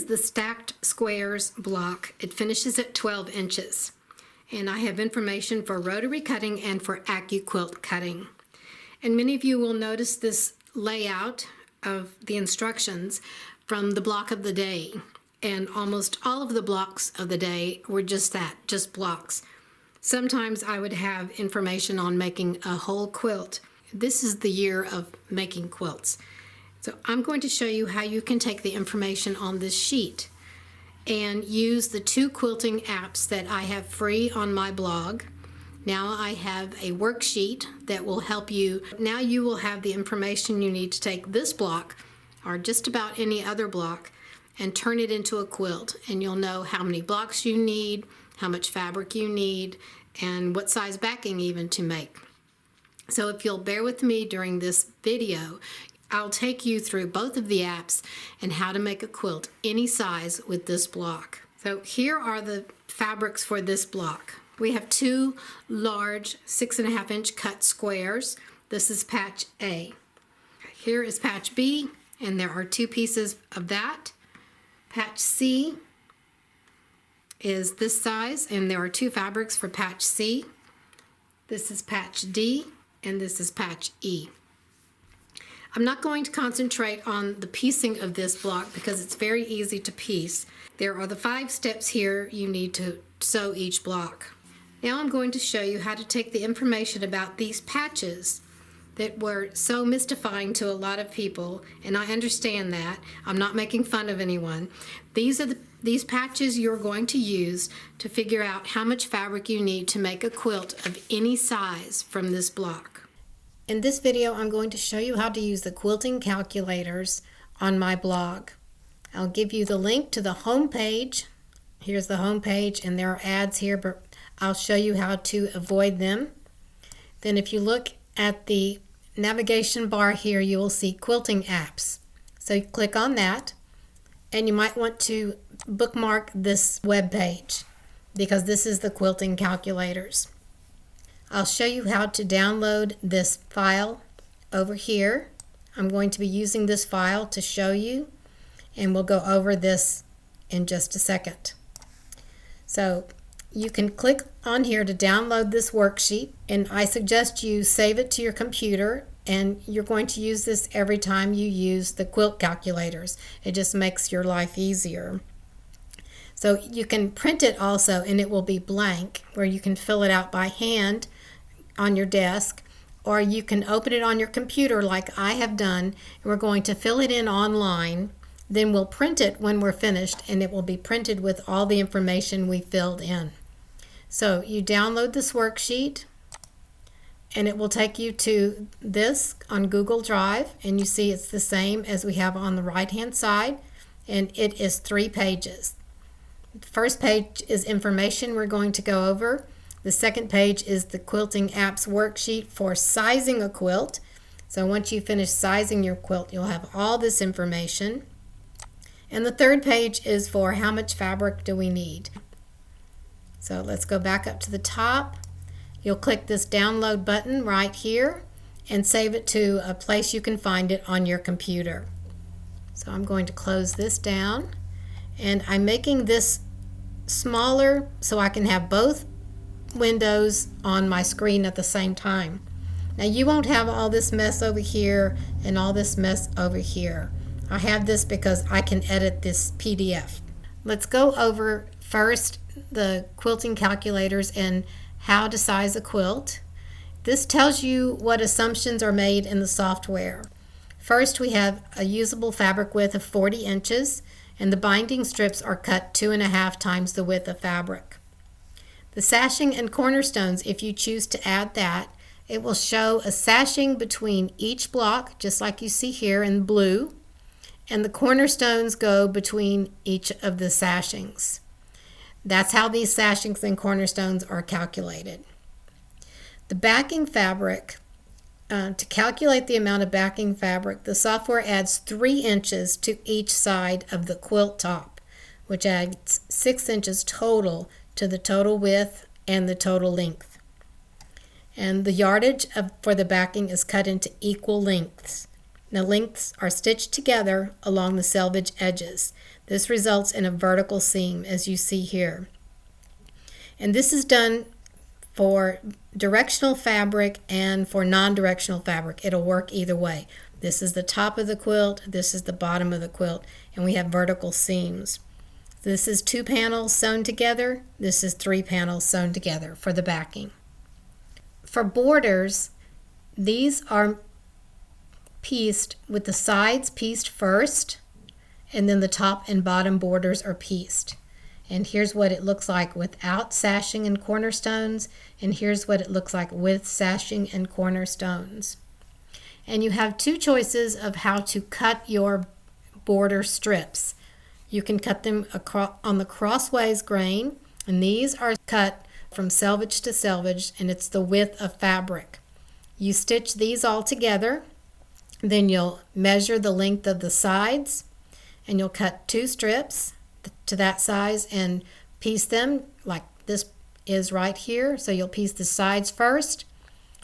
the stacked squares block. It finishes at 12 inches. And I have information for rotary cutting and for ACCUQUILT cutting. And many of you will notice this layout of the instructions from the block of the day. And almost all of the blocks of the day were just that, just blocks. Sometimes I would have information on making a whole quilt. This is the year of making quilts. So I'm going to show you how you can take the information on this sheet and use the 2 quilting apps that I have free on my blog. Now I have a worksheet that will help you. Now you will have the information you need to take this block or just about any other block and turn it into a quilt, and you'll know how many blocks you need, how much fabric you need, and what size backing even to make. So if you'll bear with me during this video, I'll take you through both of the apps and how to make a quilt any size with this block. So here are the fabrics for this block. We have 2 large 6.5 inch cut squares. This is patch A. Here is patch B, and there are 2 pieces of that. Patch C is this size, and there are 2 fabrics for patch C. This is patch D, and this is patch E. I'm not going to concentrate on the piecing of this block because it's very easy to piece. There are the 5 steps here you need to sew each block. Now I'm going to show you how to take the information about these patches that were so mystifying to a lot of people, and I understand that. I'm not making fun of anyone. These are these patches you're going to use to figure out how much fabric you need to make a quilt of any size from this block. In this video, I'm going to show you how to use the quilting calculators on my blog. I'll give you the link to the home page. Here's the home page, and there are ads here, but I'll show you how to avoid them. Then if you look at the navigation bar here, you will see Quilting Apps. So you click on that, and you might want to bookmark this web page because this is the quilting calculators. I'll show you how to download this file over here. I'm going to be using this file to show you, and we'll go over this in just a second. So you can click on here to download this worksheet, and I suggest you save it to your computer, and you're going to use this every time you use the quilt calculators. It just makes your life easier. So you can print it also, and it will be blank, where you can fill it out by hand on your desk, or you can open it on your computer like I have done, and we're going to fill it in online. Then we'll print it when we're finished, and it will be printed with all the information we filled in. So you download this worksheet, and it will take you to this on Google Drive, and you see it's the same as we have on the right hand side, and it is 3 pages. The first page is information we're going to go over. The second page is the Quilting Apps worksheet for sizing a quilt. So once you finish sizing your quilt, you'll have all this information. And the third page is for how much fabric do we need. So let's go back up to the top. You'll click this download button right here and save it to a place you can find it on your computer. So I'm going to close this down, and I'm making this smaller so I can have both windows on my screen at the same time. Now you won't have all this mess over here and all this mess over here. I have this because I can edit this PDF. Let's go over first the quilting calculators and how to size a quilt. This tells you what assumptions are made in the software. First, we have a usable fabric width of 40 inches, and the binding strips are cut 2.5 times the width of fabric. The sashing and cornerstones, if you choose to add that, it will show a sashing between each block, just like you see here in blue, and the cornerstones go between each of the sashings. That's how these sashings and cornerstones are calculated. The backing fabric, to calculate the amount of backing fabric, the software adds 3 inches to each side of the quilt top, which adds 6 inches total to the total width and the total length. And the yardage for the backing is cut into equal lengths. The lengths are stitched together along the selvage edges. This results in a vertical seam, as you see here. And this is done for directional fabric and for non-directional fabric. It'll work either way. This is the top of the quilt, this is the bottom of the quilt, and we have vertical seams. This is 2 panels sewn together, this is 3 panels sewn together for the backing. For borders, these are pieced with the sides pieced first, and then the top and bottom borders are pieced. And here's what it looks like without sashing and cornerstones, and here's what it looks like with sashing and cornerstones. And you have 2 choices of how to cut your border strips. You can cut them on the crossways grain, and these are cut from selvage to selvage, and it's the width of fabric. You stitch these all together, then you'll measure the length of the sides, and you'll cut 2 strips to that size and piece them like this is right here. So you'll piece the sides first,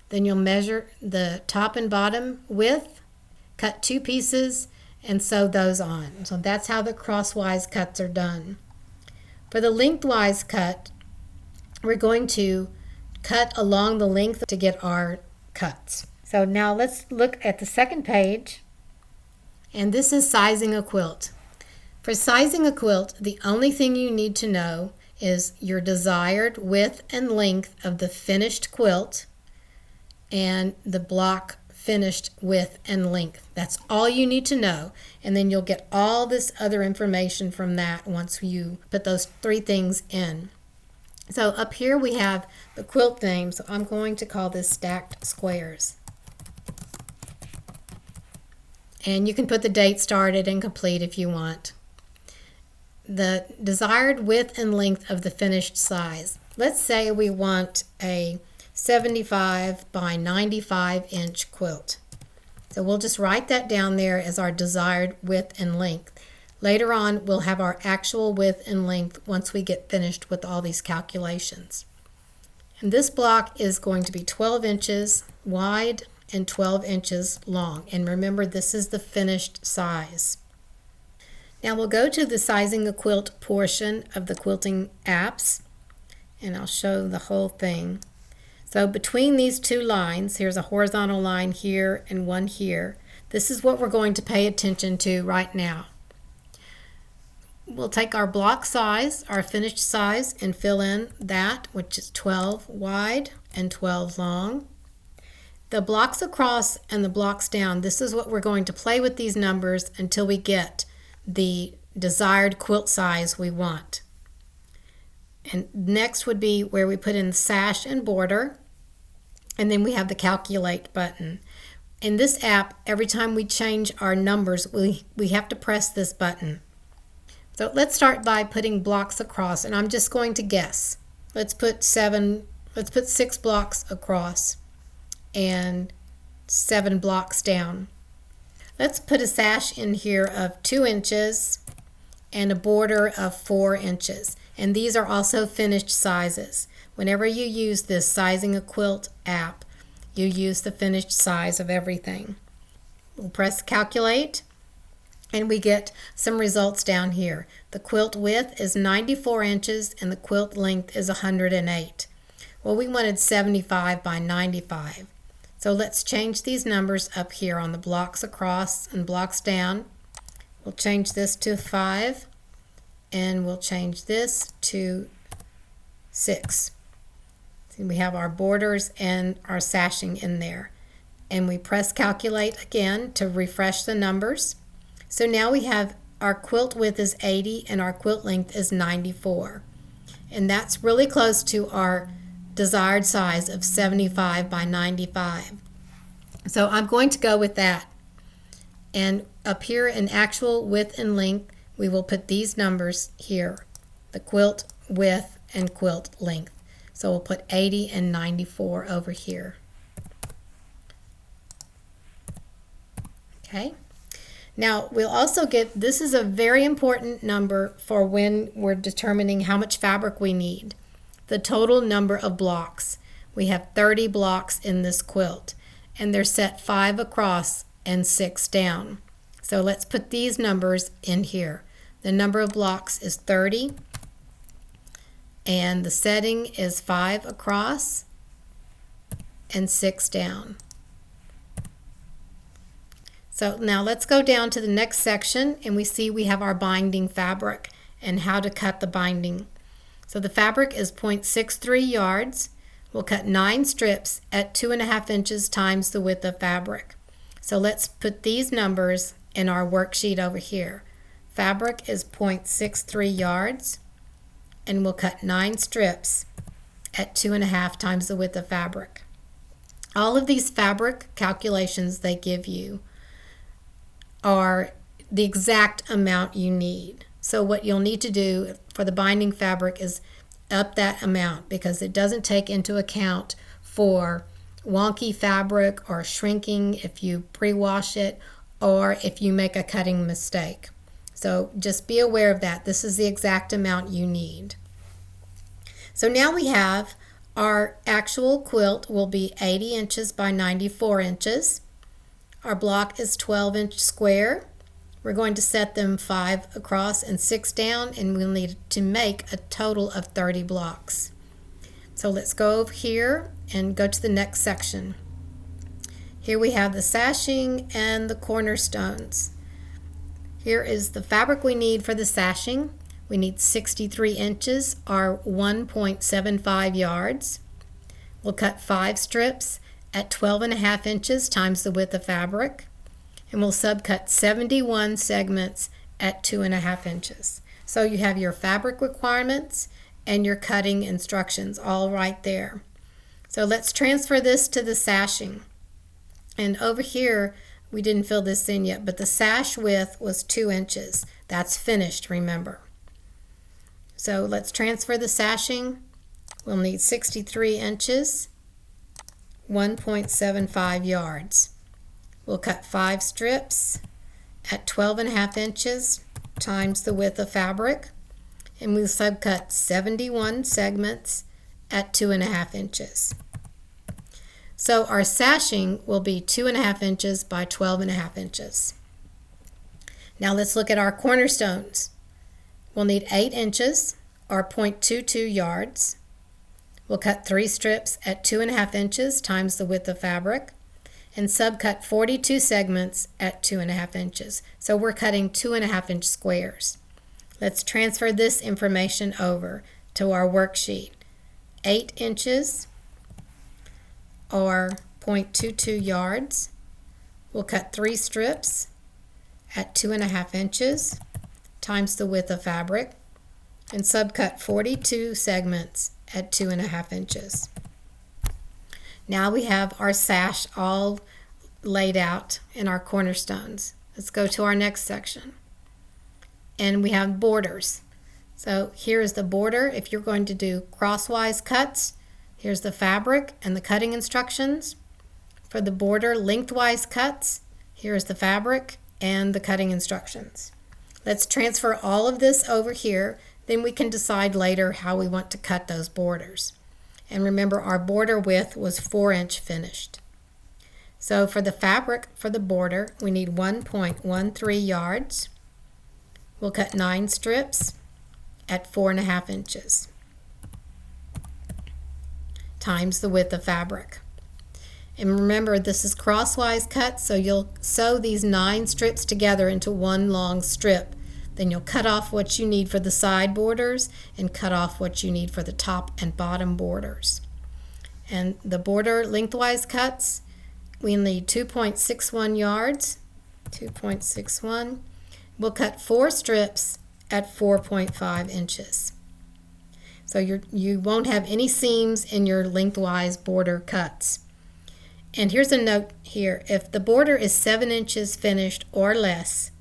then you'll measure the top and bottom width, cut 2 pieces, and sew those on. So that's how the crosswise cuts are done. For the lengthwise cut, we're going to cut along the length to get our cuts. So now let's look at the second page, and this is sizing a quilt. For sizing a quilt, the only thing you need to know is your desired width and length of the finished quilt and the block finished width and length. That's all you need to know, and then you'll get all this other information from that once you put those 3 things in. So up here we have the quilt name, so I'm going to call this stacked squares. And you can put the date started and complete if you want. The desired width and length of the finished size. Let's say we want a 75 by 95 inch quilt. So we'll just write that down there as our desired width and length. Later on, we'll have our actual width and length once we get finished with all these calculations. And this block is going to be 12 inches wide and 12 inches long. And remember, this is the finished size. Now we'll go to the Sizing a Quilt portion of the Quilting Apps, and I'll show the whole thing. So between these 2 lines, here's a horizontal line here and one here. This is what we're going to pay attention to right now. We'll take our block size, our finished size, and fill in that, which is 12 wide and 12 long. The blocks across and the blocks down, this is what we're going to play with these numbers until we get the desired quilt size we want. And next would be where we put in sash and border, and then we have the calculate button. In this app, every time we change our numbers, we have to press this button. So let's start by putting blocks across, and I'm just going to guess. Let's put 6 blocks across and 7 blocks down. Let's put a sash in here of 2 inches and a border of 4 inches. And these are also finished sizes. Whenever you use this Sizing a Quilt app, you use the finished size of everything. We'll press calculate, and we get some results down here. The quilt width is 94 inches and the quilt length is 108. Well, we wanted 75 by 95. So let's change these numbers up here on the blocks across and blocks down. We'll change this to 5, and we'll change this to 6. So we have our borders and our sashing in there. And we press calculate again to refresh the numbers. So now we have our quilt width is 80 and our quilt length is 94. And that's really close to our desired size of 75 by 95. So I'm going to go with that. And up here in actual width and length, we will put these numbers here, the quilt width and quilt length. So we'll put 80 and 94 over here. Okay. Now we'll also get, this is a very important number for when we're determining how much fabric we need. The total number of blocks. We have 30 blocks in this quilt, and they're set 5 across and 6 down. So let's put these numbers in here. The number of blocks is 30, and the setting is 5 across and 6 down. So now let's go down to the next section, and we see we have our binding fabric and how to cut the binding. So the fabric is 0.63 yards. We'll cut 9 strips at 2.5 inches times the width of fabric. So let's put these numbers in our worksheet over here. Fabric is 0.63 yards, and we'll cut 9 strips at 2.5 times the width of fabric. All of these fabric calculations they give you are the exact amount you need. So what you'll need to do for the binding fabric is up that amount, because it doesn't take into account for wonky fabric or shrinking if you pre-wash it or if you make a cutting mistake. So just be aware of that. This is the exact amount you need. So now we have our actual quilt will be 80 inches by 94 inches. Our block is 12-inch square. We're going to set them 5 across and 6 down, and we'll need to make a total of 30 blocks. So let's go over here and go to the next section. Here we have the sashing and the cornerstones. Here is the fabric we need for the sashing. We need 63 inches or 1.75 yards. We'll cut 5 strips at 12.5 inches times the width of fabric, and we'll subcut 71 segments at 2.5 inches. So you have your fabric requirements and your cutting instructions all right there. So let's transfer this to the sashing. And over here, we didn't fill this in yet, but the sash width was 2 inches. That's finished, remember. So let's transfer the sashing. We'll need 63 inches, 1.75 yards. We'll cut 5 strips at 12.5 inches times the width of fabric, and we'll subcut 71 segments at 2.5 inches. So our sashing will be 2.5 inches by 12.5 inches. Now let's look at our cornerstones. We'll need 8 inches or 0.22 yards. We'll cut 3 strips at 2.5 inches times the width of fabric and subcut 42 segments at 2.5 inches. So we're cutting 2.5-inch squares. Let's transfer this information over to our worksheet. 8 inches or 0.22 yards. We'll cut 3 strips at 2.5 inches times the width of fabric and subcut 42 segments at 2.5 inches. Now we have our sash all laid out in our cornerstones. Let's go to our next section. And we have borders. So here is the border. If you're going to do crosswise cuts, here's the fabric and the cutting instructions. For the border lengthwise cuts, here's the fabric and the cutting instructions. Let's transfer all of this over here. Then we can decide later how we want to cut those borders. And remember, our border width was 4-inch finished. So for the fabric for the border, we need 1.13 yards. We'll cut 9 strips at 4.5 inches times the width of fabric. And remember, this is crosswise cut, so you'll sew these 9 strips together into one long strip. Then you'll cut off what you need for the side borders and cut off what you need for the top and bottom borders. And the border lengthwise cuts, we need 2.61 yards, 2.61. We'll cut 4 strips at 4.5 inches. So you won't have any seams in your lengthwise border cuts. And here's a note here. If the border is 7 inches finished or less,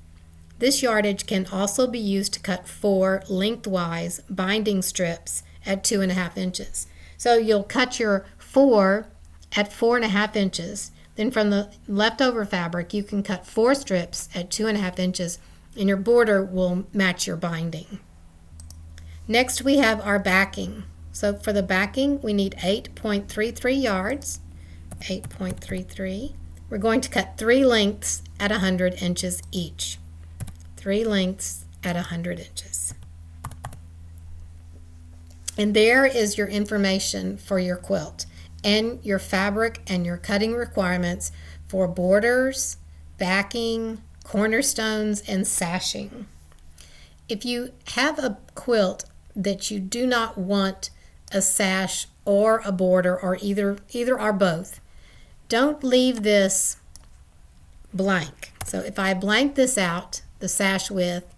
this yardage can also be used to cut 4 lengthwise binding strips at 2.5 inches. So you'll cut your 4 at 4.5 inches. Then from the leftover fabric, you can cut 4 strips at 2.5 inches, and your border will match your binding. Next, we have our backing. So for the backing, we need 8.33 yards, 8.33. we're going to cut 3 lengths at 100 inches each. 3 lengths at 100 inches. And there is your information for your quilt and your fabric and your cutting requirements for borders, backing, cornerstones, and sashing. If you have a quilt that you do not want a sash or a border, or either or both, don't leave this blank. So if I blank this out, the sash width,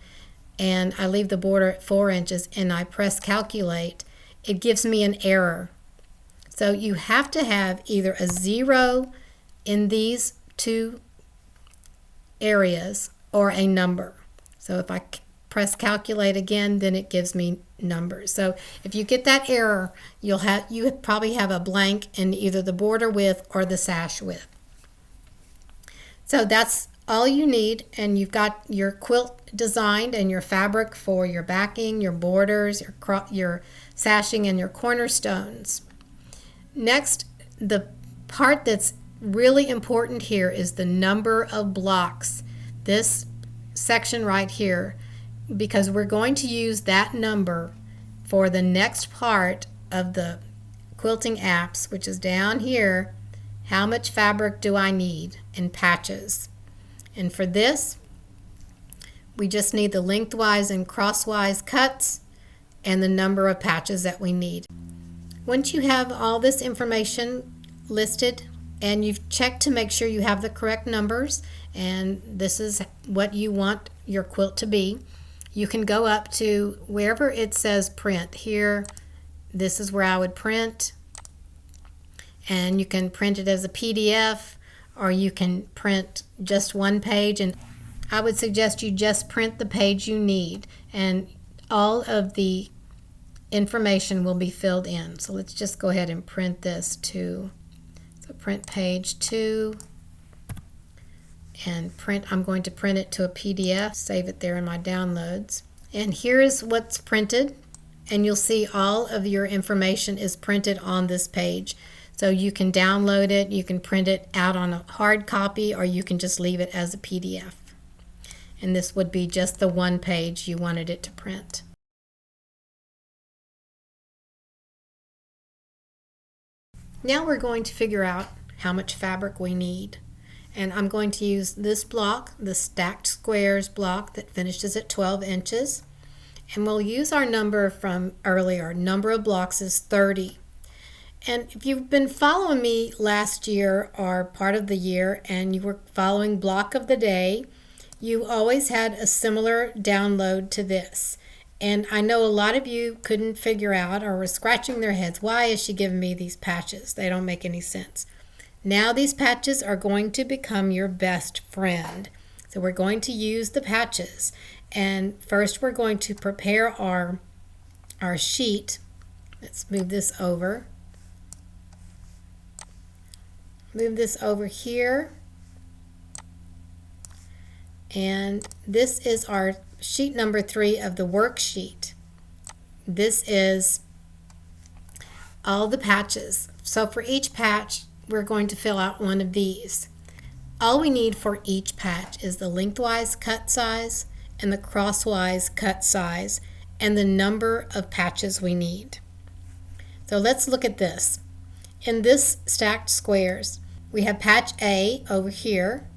and I leave the border at 4 inches and I press calculate, it gives me an error. So you have to have either a 0 in these 2 areas or a number. So if I press calculate again, then it gives me numbers. So if you get that error, you probably have a blank in either the border width or the sash width. So that's all you need, and you've got your quilt designed and your fabric for your backing, your borders, your sashing, and your cornerstones. Next, the part that's really important here is the number of blocks. This section right here, because we're going to use that number for the next part of the Quilting Apps, which is down here. How much fabric do I need in patches? And for this, we just need the lengthwise and crosswise cuts and the number of patches that we need. Once you have all this information listed and you've checked to make sure you have the correct numbers and this is what you want your quilt to be, you can go up to wherever it says print. Here, this is where I would print, and you can print it as a PDF, or you can print just one page, and I would suggest you just print the page you need, and all of the information will be filled in. So let's just go ahead and print this too. So print page 2, and I'm going to print it to a PDF, save it there in my downloads. And here is what's printed, and you'll see all of your information is printed on this page. So you can download it, you can print it out on a hard copy, or you can just leave it as a PDF. And this would be just the one page you wanted it to print. Now we're going to figure out how much fabric we need. And I'm going to use this block, the stacked squares block that finishes at 12 inches. And we'll use our number from earlier. Number of blocks is 30. And if you've been following me last year or part of the year and you were following block of the day, you always had a similar download to this. And I know a lot of you couldn't figure out or were scratching their heads, why is she giving me these patches? They don't make any sense. Now these patches are going to become your best friend. So we're going to use the patches. And first we're going to prepare our sheet. Let's move this over. Move this over here. And this is our sheet number 3 of the worksheet. This is all the patches. So for each patch, we're going to fill out one of these. All we need for each patch is the lengthwise cut size and the crosswise cut size and the number of patches we need. So let's look at this. In this stacked squares, we have patch A over here,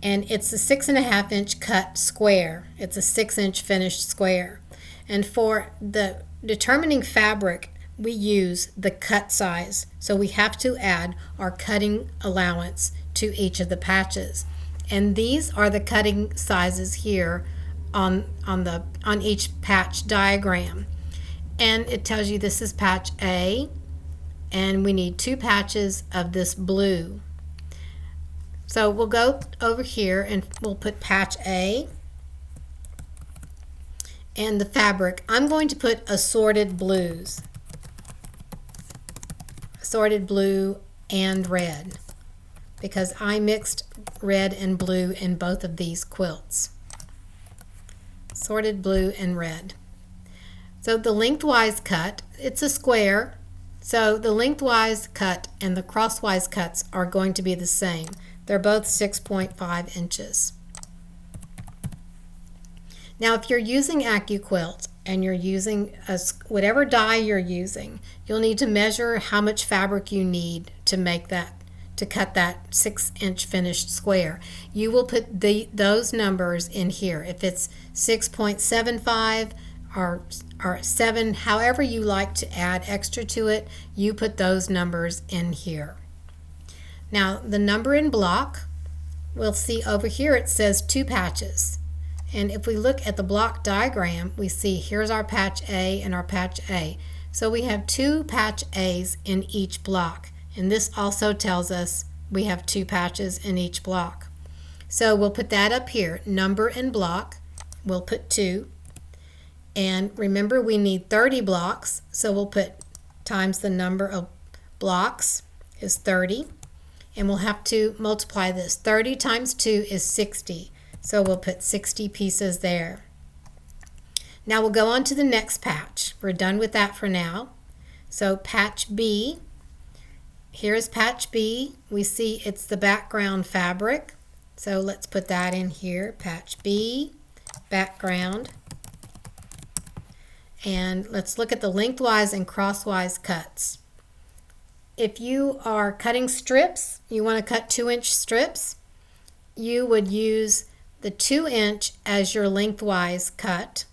and it's a 6.5 inch cut square. It's a 6 inch finished square. And for the determining fabric, we use the cut size. So we have to add our cutting allowance to each of the patches. And these are the cutting sizes here on each patch diagram. And it tells you this is patch A, and we need 2 patches of this blue. So we'll go over here and we'll put patch A. And the fabric, I'm going to put assorted blues. Assorted blue and red, because I mixed red and blue in both of these quilts. Assorted blue and red. So the lengthwise cut, it's a square, so the lengthwise cut and the crosswise cuts are going to be the same. They're both 6.5 inches. Now if you're using ACCUQUILT and you're using whatever die you're using, you'll need to measure how much fabric you need to make that, to cut that 6-inch finished square. You will put those numbers in here. If it's 6.75 or 7, however you like to add extra to it, you put those numbers in here. Now the number in block, we'll see over here it says 2 patches. And if we look at the block diagram, we see here's our patch A and our patch A. So we have 2 patch A's in each block. And this also tells us we have 2 patches in each block. So we'll put that up here. Number in block, we'll put 2. And remember we need 30 blocks, so we'll put times the number of blocks is 30. And we'll have to multiply this. 30 times 2 is 60. So we'll put 60 pieces there. Now we'll go on to the next patch. We're done with that for now. So patch B, here's patch B. We see it's the background fabric. So let's put that in here. Patch B, background. And let's look at the lengthwise and crosswise cuts. If you are cutting strips, you want to cut 2-inch strips, you would use the 2-inch as your lengthwise cut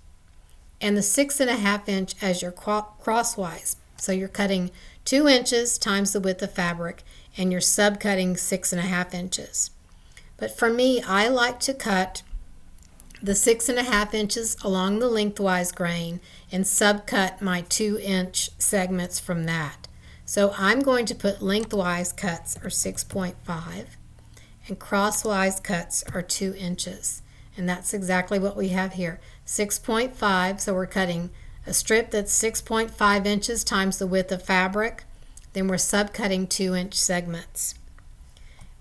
and the 6.5-inch as your crosswise. So you're cutting 2 inches times the width of fabric and you're subcutting 6.5 inches. But for me, I like to cut the 6.5 inches along the lengthwise grain and subcut my 2-inch segments from that. So I'm going to put lengthwise cuts are 6.5 and crosswise cuts are 2 inches. And that's exactly what we have here. 6.5, so we're cutting a strip that's 6.5 inches times the width of fabric. Then we're subcutting 2-inch segments.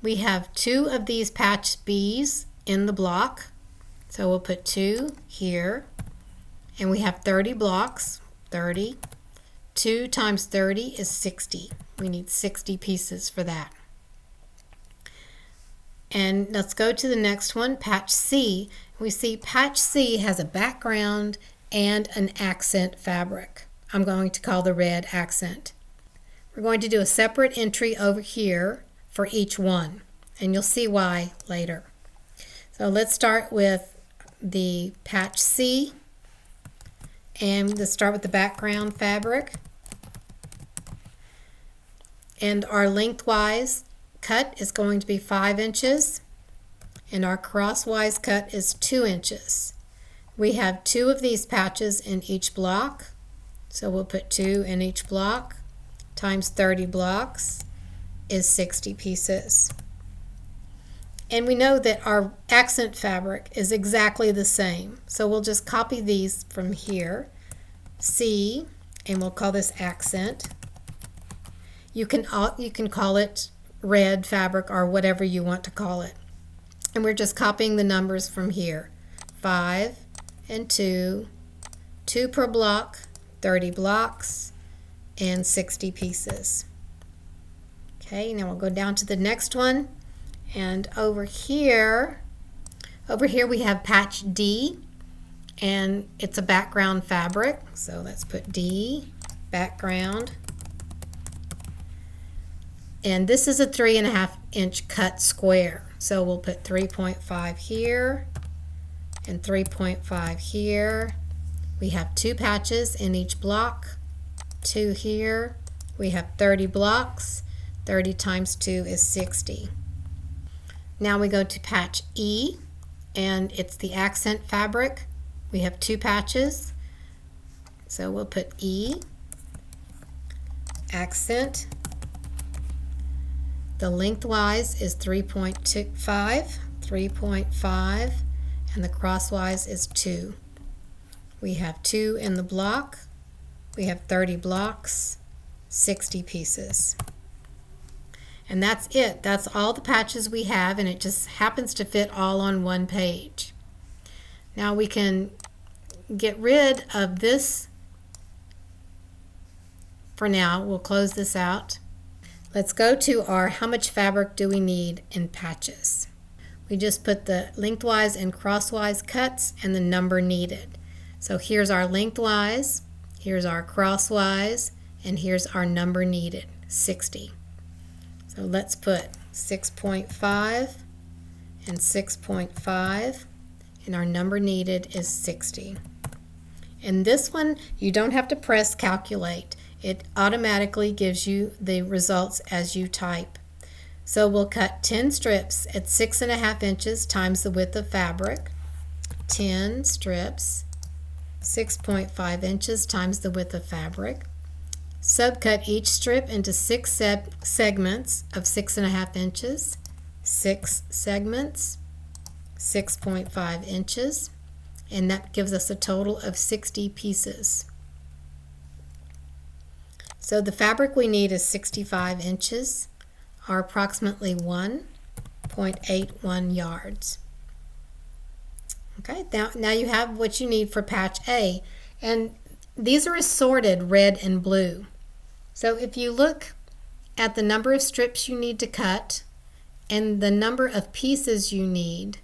We have 2 of these patch B's in the block. So we'll put 2 here. And we have 30 blocks. 30. 2 times 30 is 60. We need 60 pieces for that. And let's go to the next one, patch C. We see patch C has a background and an accent fabric. I'm going to call the red accent. We're going to do a separate entry over here for each one, and you'll see why later. So let's start with the patch C, and let's start with the background fabric. And our lengthwise cut is going to be 5 inches and our crosswise cut is 2 inches. We have 2 of these patches in each block, so we'll put 2 in each block times 30 blocks is 60 pieces. And we know that our accent fabric is exactly the same, so we'll just copy these from here, C, and we'll call this accent. You can call it red fabric or whatever you want to call it. And we're just copying the numbers from here. 5 and 2, 2 per block, 30 blocks, and 60 pieces. Okay, now we'll go down to the next one. And over here we have patch D, and it's a background fabric. So let's put D, background. And this is a 3.5 inch cut square. So we'll put 3.5 here and 3.5 here. We have 2 patches in each block, 2 here. We have 30 blocks. 30 times 2 is 60. Now we go to patch E, and it's the accent fabric. We have 2 patches. So we'll put E, accent. The lengthwise is 3.5, and the crosswise is 2. We have 2 in the block. We have 30 blocks, 60 pieces. And that's it. That's all the patches we have, and it just happens to fit all on one page. Now we can get rid of this for now. We'll close this out. Let's go to our how much fabric do we need in patches. We just put the lengthwise and crosswise cuts and the number needed. So here's our lengthwise, here's our crosswise, and here's our number needed, 60. So let's put 6.5 and 6.5, and our number needed is 60. And this one, you don't have to press calculate. It automatically gives you the results as you type. So we'll cut 10 strips at 6.5 inches times the width of fabric. 10 strips, 6.5 inches times the width of fabric. Subcut each strip into 6 segments of 6.5 inches. 6 segments, 6.5 inches, and that gives us a total of 60 pieces. So the fabric we need is 65 inches, or approximately 1.81 yards. Okay, now you have what you need for patch A, and these are assorted red and blue. So if you look at the number of strips you need to cut and the number of pieces you need,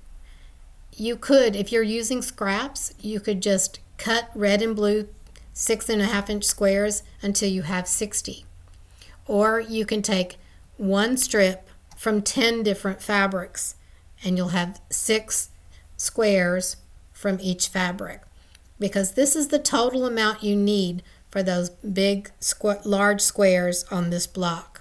you could, if you're using scraps, you could just cut red and blue 6.5 inch squares until you have 60. Or you can take one strip from 10 different fabrics and you'll have 6 squares from each fabric, because this is the total amount you need for those big large squares on this block.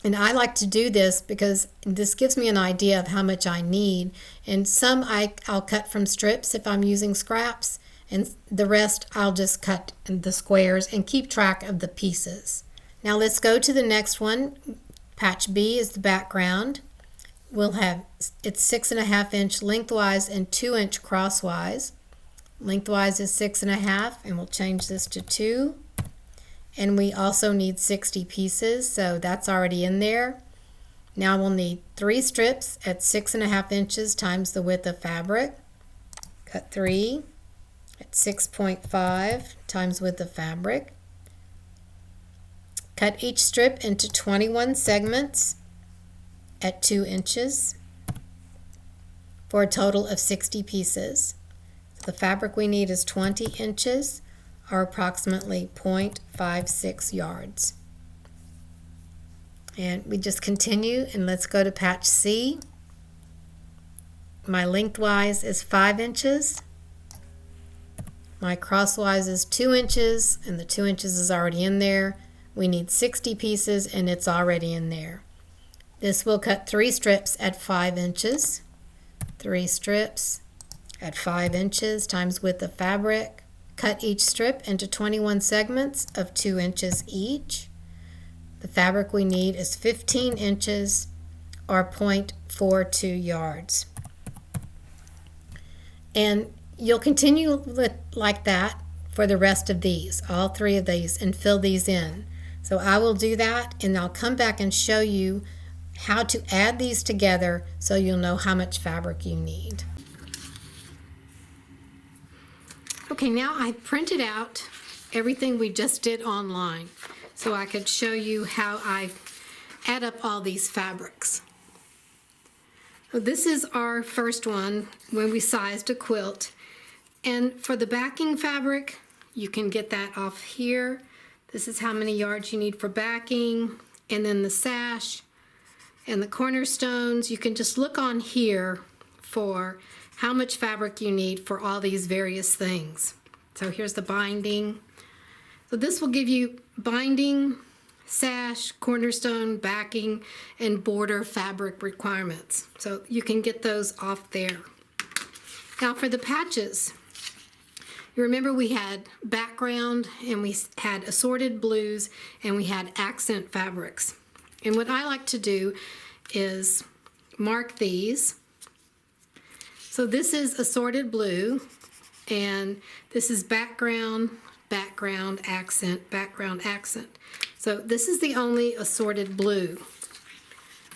And I like to do this because this gives me an idea of how much I need, and some I'll cut from strips if I'm using scraps, and the rest I'll just cut in the squares and keep track of the pieces. Now let's go to the next one. Patch B is the background. We'll have it's 6.5 inch lengthwise and 2 inch crosswise. Lengthwise is 6.5, and we'll change this to 2. And we also need 60 pieces, so that's already in there. Now we'll need 3 strips at 6.5 inches times the width of fabric. Cut 3 at 6.5 times width of fabric. Cut each strip into 21 segments at 2 inches for a total of 60 pieces. The fabric we need is 20 inches, or approximately 0.56 yards. And we just continue, and let's go to patch C. My lengthwise is 5 inches. My crosswise is 2 inches, and the 2 inches is already in there. We need 60 pieces, and it's already in there. This will cut 3 strips at 5 inches. 3 strips at 5 inches times width of fabric. Cut each strip into 21 segments of 2 inches each. The fabric we need is 15 inches, or 0.42 yards. And you'll continue with like that for the rest of these, all 3 of these, and fill these in. So I will do that, and I'll come back and show you how to add these together so you'll know how much fabric you need. Okay, now I printed out everything we just did online so I could show you how I add up all these fabrics. So this is our first one when we sized a quilt. And for the backing fabric, you can get that off here. This is how many yards you need for backing, and then the sash and the cornerstones. You can just look on here for how much fabric you need for all these various things. So here's the binding. So this will give you binding, sash, cornerstone, backing, and border fabric requirements. So you can get those off there. Now for the patches, you remember we had background, and we had assorted blues, and we had accent fabrics. And what I like to do is mark these. So this is assorted blue, and this is background, background, accent, background, accent. So this is the only assorted blue.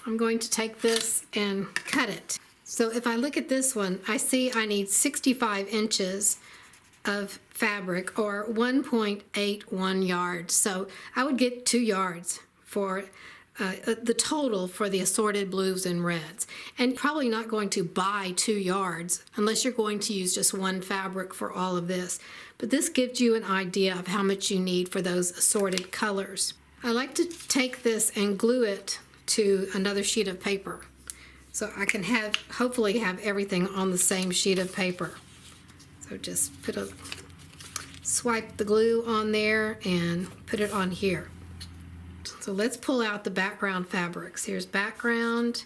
I'm going to take this and cut it. So if I look at this one, I see I need 65 inches of fabric, or 1.81 yards. So I would get 2 yards for the total for the assorted blues and reds. And probably not going to buy 2 yards unless you're going to use just one fabric for all of this. But this gives you an idea of how much you need for those assorted colors. I like to take this and glue it to another sheet of paper, so I can hopefully have everything on the same sheet of paper. So just swipe the glue on there and put it on here. So let's pull out the background fabrics. Here's background,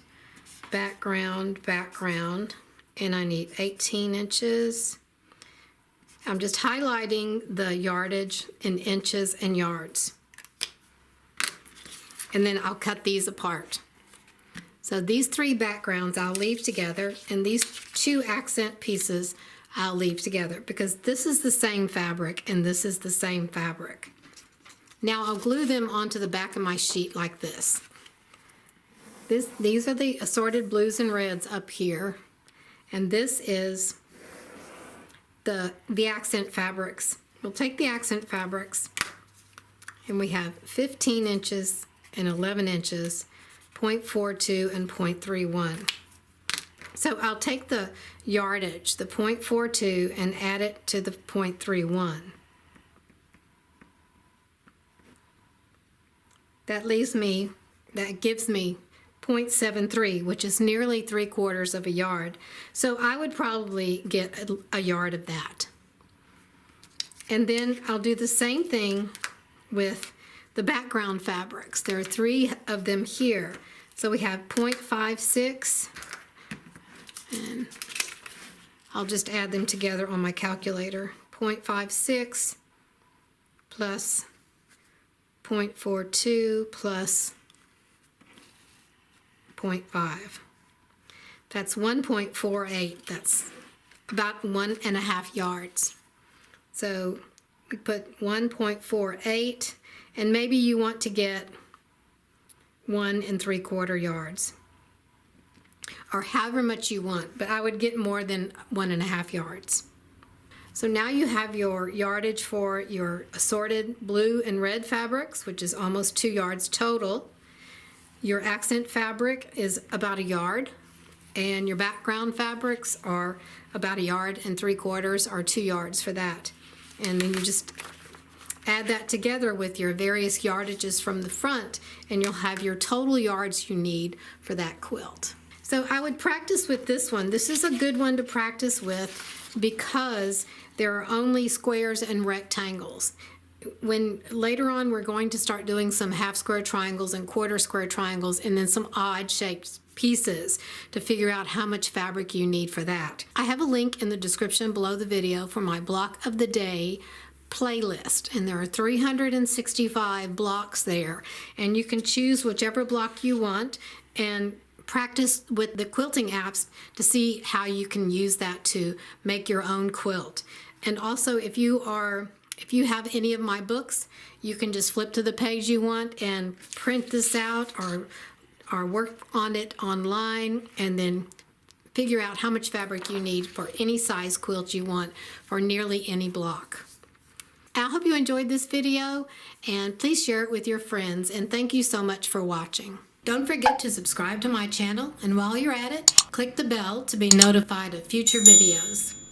background, background, and I need 18 inches. I'm just highlighting the yardage in inches and yards. And then I'll cut these apart. So these 3 backgrounds I'll leave together, and these 2 accent pieces I'll leave together because this is the same fabric and this is the same fabric. Now I'll glue them onto the back of my sheet like this. These are the assorted blues and reds up here, and this is the accent fabrics. We'll take the accent fabrics, and we have 15 inches and 11 inches, 0.42 and 0.31. So I'll take the yardage, the 0.42, and add it to the 0.31. That gives me 0.73, which is nearly 3/4 of a yard. So I would probably get a yard of that. And then I'll do the same thing with the background fabrics. There are 3 of them here. So we have 0.56, and I'll just add them together on my calculator. 0.56 plus 0.42 plus 0.5. That's 1.48. That's about 1.5 yards. So we put 1.48, and maybe you want to get 1 3/4 yards, or however much you want, but I would get more than 1.5 yards. So now you have your yardage for your assorted blue and red fabrics, which is almost 2 yards total. Your accent fabric is about 1 yard, and your background fabrics are about 1 3/4 or 2 yards for that. And then you just add that together with your various yardages from the front, and you'll have your total yards you need for that quilt. So I would practice with this one. This is a good one to practice with because there are only squares and rectangles. When later on we're going to start doing some half square triangles and quarter square triangles, and then some odd shaped pieces to figure out how much fabric you need for that. I have a link in the description below the video for my block of the day playlist, and there are 365 blocks there, and you can choose whichever block you want and practice with the quilting apps to see how you can use that to make your own quilt. And also, if you have any of my books, you can just flip to the page you want and print this out, or work on it online, and then figure out how much fabric you need for any size quilt you want for nearly any block. I hope you enjoyed this video, and please share it with your friends, and thank you so much for watching. Don't forget to subscribe to my channel, and while you're at it, click the bell to be notified of future videos.